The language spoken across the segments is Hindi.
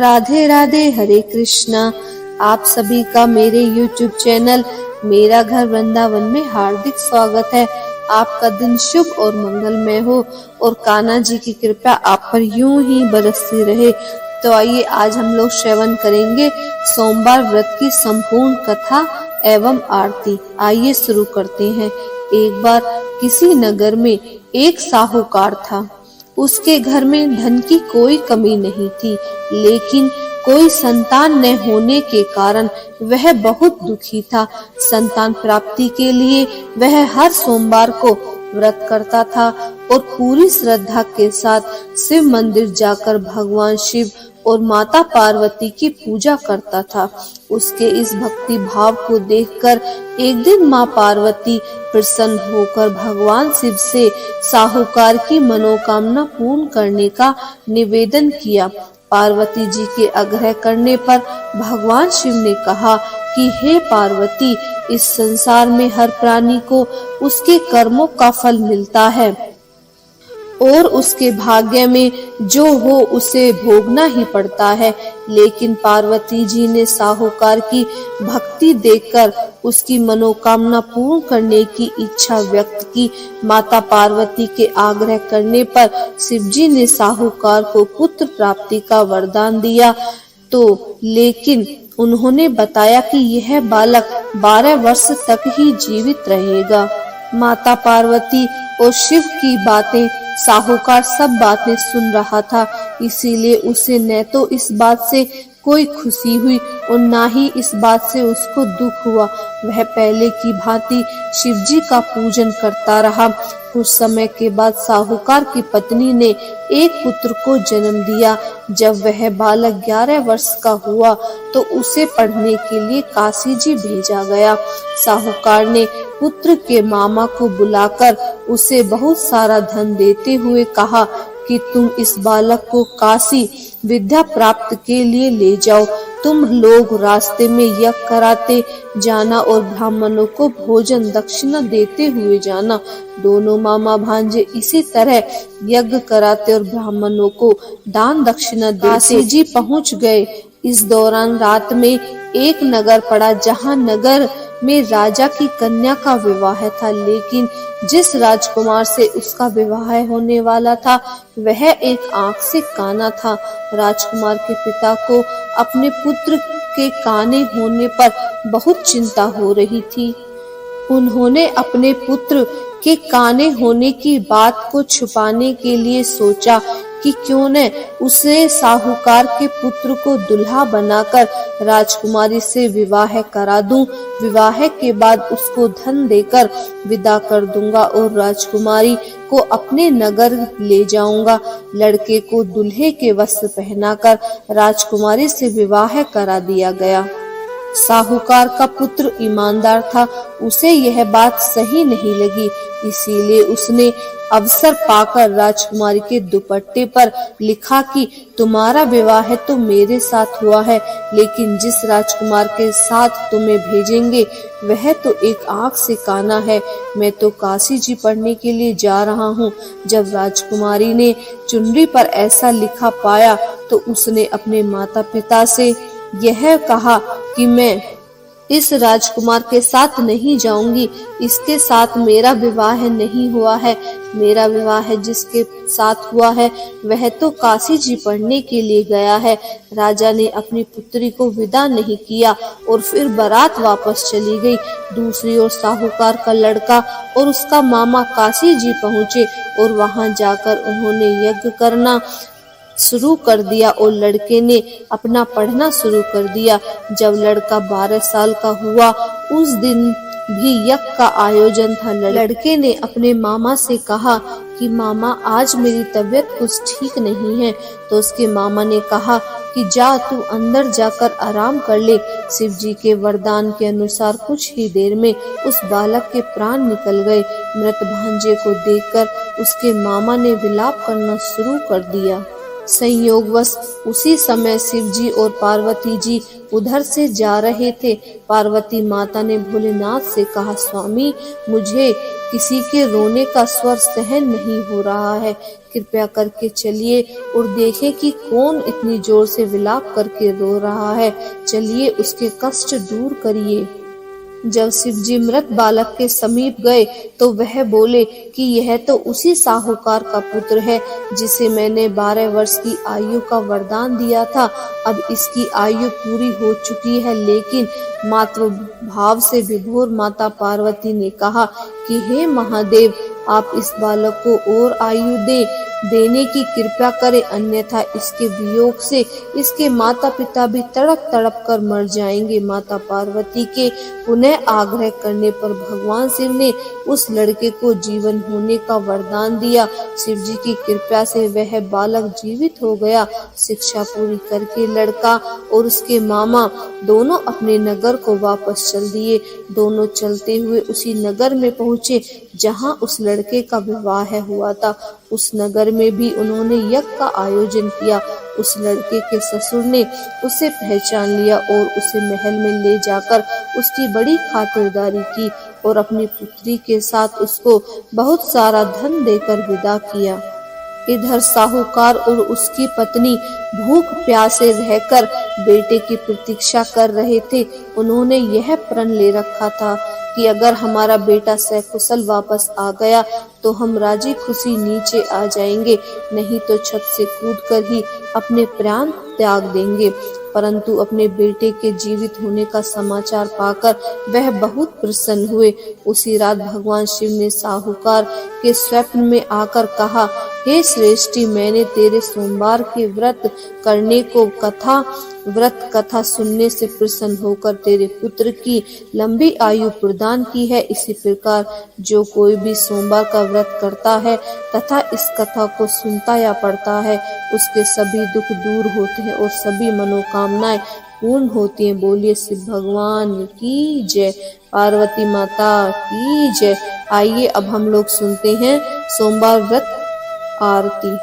राधे राधे, हरे कृष्णा। आप सभी का मेरे YouTube चैनल मेरा घर वृंदावन में हार्दिक स्वागत है। आपका दिन शुभ और मंगलमय हो और कान्हा जी की कृपा आप पर यूं ही बरसती रहे। तो आइए आज हम लोग श्रवण करेंगे सोमवार व्रत की संपूर्ण कथा एवं आरती। आइए शुरू करते हैं। एक बार किसी नगर में एक साहूकार था। उसके घर में धन की कोई कमी नहीं थी, लेकिन कोई संतान न होने के कारण वह बहुत दुखी था। संतान प्राप्ति के लिए वह हर सोमवार को व्रत करता था और पूरी श्रद्धा के साथ शिव मंदिर जाकर भगवान शिव और माता पार्वती की पूजा करता था। उसके इस भक्ति भाव को देखकर एक दिन माँ पार्वती प्रसन्न होकर भगवान शिव से साहूकार की मनोकामना पूर्ण करने का निवेदन किया। पार्वती जी के आग्रह करने पर भगवान शिव ने कहा कि हे पार्वती, इस संसार में हर प्राणी को उसके कर्मों का फल मिलता है और उसके भाग्य में जो हो उसे भोगना ही पड़ता है। लेकिन पार्वती जी ने साहूकार की भक्ति देखकर उसकी मनोकामना पूर्ण करने की इच्छा व्यक्त की। माता पार्वती के आग्रह करने पर शिवजी ने साहूकार को पुत्र प्राप्ति का वरदान दिया लेकिन उन्होंने बताया कि यह बालक 12 वर्ष तक ही जीवित रहेगा। माता पार्वती और शिव की बातें साहूकार सब बातें सुन रहा था, इसीलिए उसे न तो इस बात से कोई खुशी हुई और न ही इस बात से उसको दुख हुआ। वह पहले की भांति शिवजी का पूजन करता रहा। कुछ समय के बाद साहूकार की पत्नी ने एक पुत्र को जन्म दिया। जब वह बालक 11 वर्ष का हुआ तो उसे पढ़ने के लिए काशी जी भेजा गया। साहूकार ने पुत्र के मामा को बुलाकर उसे बहुत सारा धन देते हुए कहा कि तुम इस बालक को काशी विद्या प्राप्त के लिए ले जाओ। तुम लोग रास्ते में यज्ञ कराते जाना और ब्राह्मणों को भोजन दक्षिणा देते हुए जाना। दोनों मामा भांजे इसी तरह यज्ञ कराते और ब्राह्मणों को दान दक्षिणा देते काशी जी पहुँच गए। इस दौरान रात में एक नगर पड़ा, जहाँ नगर में राजा की कन्या का विवाह था, लेकिन जिस राजकुमार से उसका विवाह होने वाला था वह एक आंख से काना था। राजकुमार के पिता को अपने पुत्र के काने होने पर बहुत चिंता हो रही थी। उन्होंने अपने पुत्र के काने होने की बात को छुपाने के लिए सोचा कि क्यों न उसे साहूकार के पुत्र को दुल्हा बनाकर राजकुमारी से विवाह करा दूं। विवाह के बाद उसको धन देकर विदा कर दूंगा और राजकुमारी को अपने नगर ले जाऊंगा। लड़के को दूल्हे के वस्त्र पहनाकर राजकुमारी से विवाह करा दिया गया। साहूकार का पुत्र ईमानदार था, उसे यह बात सही नहीं लगी, इसीलिए उसने अवसर पाकर राजकुमारी के दुपट्टे पर लिखा कि तुम्हारा विवाह तो मेरे साथ हुआ है, लेकिन जिस राजकुमार के साथ तुम्हें भेजेंगे वह तो एक आंख से काना है। मैं तो काशी जी पढ़ने के लिए जा रहा हूँ। जब राजकुमारी ने चुनरी पर ऐसा लिखा पाया तो उसने अपने माता पिता से यह कहा कि मैं इस राजकुमार के साथ नहीं जाऊंगी, इसके साथ मेरा विवाह नहीं हुआ है। मेरा विवाह जिसके साथ हुआ है वह तो काशी जी पढ़ने के लिए गया है। राजा ने अपनी पुत्री को विदा नहीं किया और फिर बारात वापस चली गई। दूसरी ओर साहूकार का लड़का और उसका मामा काशी जी पहुँचे और वहां जाकर उन्होंने यज्ञ करना शुरू कर दिया और लड़के ने अपना पढ़ना शुरू कर दिया। जब लड़का 12 साल का हुआ उस दिन भी यज्ञ का आयोजन था। लड़के ने अपने मामा से कहा कि मामा, आज मेरी तबीयत कुछ ठीक नहीं है। तो उसके मामा ने कहा कि जा तू अंदर जाकर आराम कर ले। शिव जी के वरदान के अनुसार कुछ ही देर में उस बालक के प्राण निकल गए। मृत भांजे को देखकर उसके मामा ने विलाप करना शुरू कर दिया। संयोगवश उसी समय शिव जी और पार्वती जी उधर से जा रहे थे। पार्वती माता ने भोलेनाथ से कहा, स्वामी, मुझे किसी के रोने का स्वर सहन नहीं हो रहा है। कृपया करके चलिए और देखें कि कौन इतनी जोर से विलाप करके रो रहा है। चलिए उसके कष्ट दूर करिए। जब शिवजी मृत बालक के समीप गए तो वह बोले कि यह तो उसी साहूकार का पुत्र है जिसे मैंने 12 वर्ष की आयु का वरदान दिया था। अब इसकी आयु पूरी हो चुकी है। लेकिन मातृ भाव से विभोर माता पार्वती ने कहा कि हे महादेव, आप इस बालक को और आयु देने की कृपा करें, अन्यथा इसके वियोग से इसके माता पिता भी तड़प तड़प कर मर जाएंगे। माता पार्वती के पुनः आग्रह करने पर भगवान शिव ने उस लड़के को जीवन होने का वरदान दिया। शिव जी की कृपा से वह बालक जीवित हो गया। शिक्षा पूरी करके लड़का और उसके मामा दोनों अपने नगर को वापस चल दिए। दोनों चलते हुए उसी नगर में पहुंचे जहां उस लड़के का विवाह हुआ था। उस नगर में भी उन्होंने यज्ञ का आयोजन किया। उस लड़के के ससुर ने उसे पहचान लिया और उसे महल में ले जाकर उसकी बड़ी खातिरदारी की और अपनी पुत्री के साथ उसको बहुत सारा धन देकर विदा किया। इधर साहूकार और उसकी पत्नी भूख प्यासे रहकर बेटे की प्रतीक्षा कर रहे थे। उन्होंने यह प्रण ले रखा था कि अगर हमारा बेटा सकुशल वापस आ गया तो हम राजी खुशी नीचे आ जाएंगे, नहीं तो छत से कूदकर ही अपने प्राण त्याग देंगे। परंतु अपने बेटे के जीवित होने का समाचार पाकर वह बहुत प्रसन्न हुए। उसी रात भगवान शिव ने साहूकार के स्वप्न में आकर कहा, हे श्रेष्ठी, मैंने तेरे सोमवार के व्रत करने को व्रत कथा सुनने से प्रसन्न होकर तेरे पुत्र की लंबी आयु प्रदान की है। इसी प्रकार जो कोई भी सोमवार का व्रत करता है तथा इस कथा को सुनता या पढ़ता है, उसके सभी दुख दूर होते हैं और सभी मनोकामनाएं पूर्ण होती हैं। बोलिए शिव भगवान की जय, पार्वती माता की जय। आइए अब हम लोग सुनते हैं सोमवार व्रत आरती।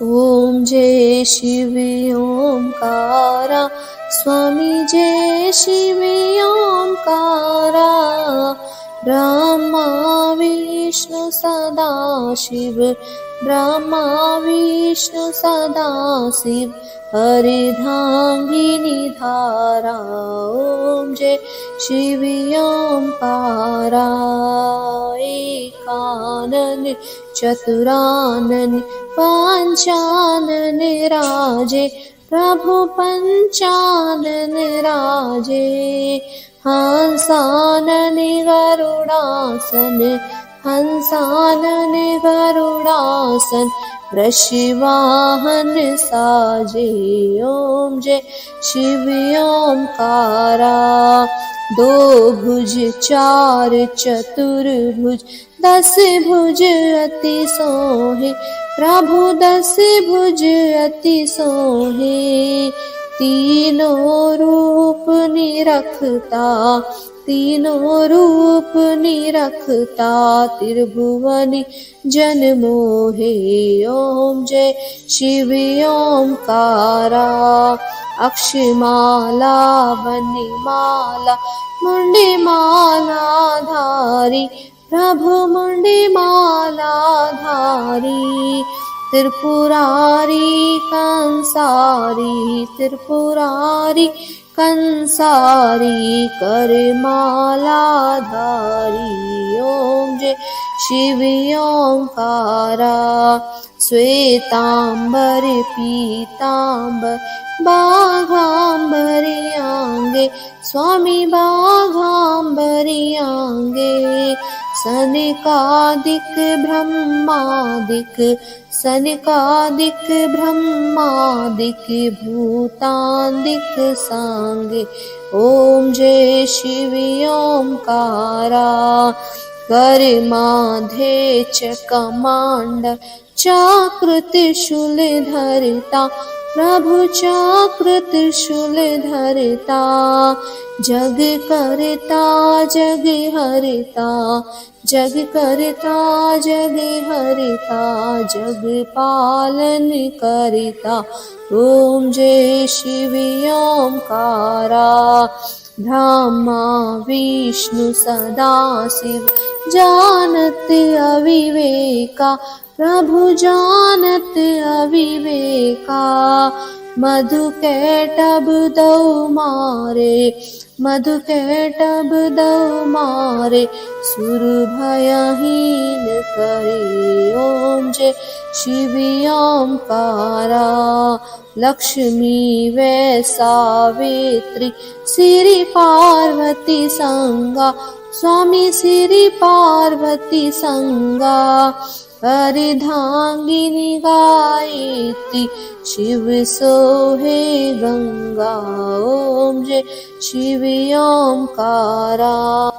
ओम जय शिव ओंकारा, स्वामी जय शिव ओंकारा। ब्रह्मा विष्णु सदा शिव, ब्रह्मा विष्णु सदा शिव, हरिधांगिनी धारा। ओम जय शिव ओंकारा। एकानन चतुरानन पंचानन राजे, प्रभु पंचानन राजे। हंसानन गरुड़ासन, हंसानन गरुड़ासन, वृषवाहन साजे। ओम जय शिव ओंकारा। दो भुज चार चतुर्भुज, 10 भुज अति सोहे, प्रभु 10 भुज अति सोहे। तीनों रूप निरखता, तीनों रूप निरखता, त्रिभुवन जन मोहे। ओम जय शिव ओंकारा। अक्षमाला वनिमाला, मुंडी माला धारी, प्रभु मुंडी माला धारी। त्रिपुरारी कंसारी, त्रिपुरारी कंसारी, कर माला धारी। ओम जय शिव ओंकारा। श्वेतांबर पीतांबर, बाघांबरी आंगे, स्वामी बाघांबरी आंगे। सनकादिक ब्रह्मादिक, सनकादिक ब्रह्मादिक, भूतादिक सांगे। ओम जय शिव ओंकारा। कर माधे चकमांड, चक्र त्रिशूल धरता, प्रभु चक्र त्रिशूल धरता। जग करता जग हरता, जग करता जग हरता, जग पालन करता। ओम जय शिव ओंकारा। ब्रह्मा विष्णु सदाशिव जानत अविवेका, प्रभु जानत अविवेका। मधुकैटभ दौ मारे, मधुकैटभ दौ मारे, सुर भयहीन करे। ओम जय शिव ओंकारा। लक्ष्मी वै सावित्री श्री पार्वती संगा, स्वामी श्री पार्वती संगा। अर्धांगिनी गायत्री शिव सोहे गंगा। ओम जय शिव ओंकारा।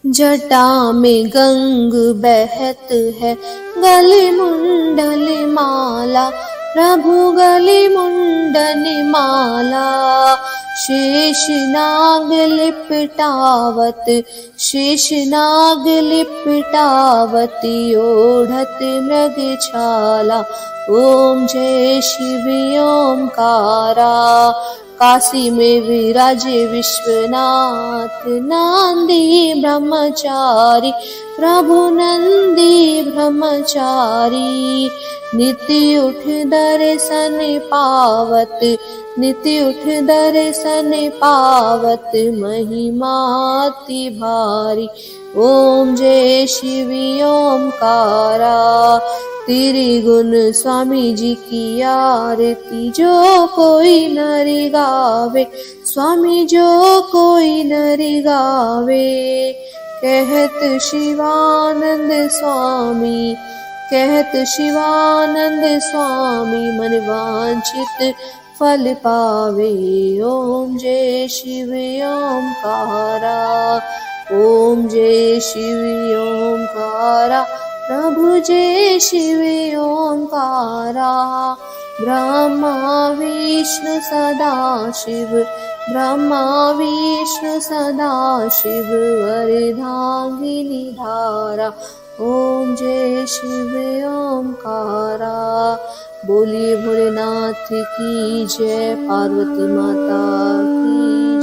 जटा में गंग बहत है, गले मुंडल माला, प्रभु गले मुंडन माला। शेष नाग लिपटावत, शेष नाग लिपटावत, ओढ़त मृग छाला। ओम जय शिव ओंकारा। काशी में विराजे विश्वनाथ, नंदी ब्रह्मचारी, प्रभु नंदी ब्रह्मचारी। नित्य उठ दर्शन पावत, नित्य उठ दर्शन पावत, महिमा अति भारी। ओम जय शिव ओंकारा। त्रिगुण स्वामी जी की आरती जो कोई नर गावे, स्वामी जो कोई नर गावे। कहत शिवानंद स्वामी, कहत शिवानंद स्वामी, मन वांछित फल पावे। ओम जय शिव ओंकारा। ओम जय शिव ओंकारा। प्रभु जय शिव ओंकारा। ब्रह्मा विष्णु सदा शिव, ब्रह्मा विष्णु सदा शिव, अर्धांगिनी धारा। ओम जय शिव ओंकारा। बोलिए भोलेनाथ की जय, पार्वती माता की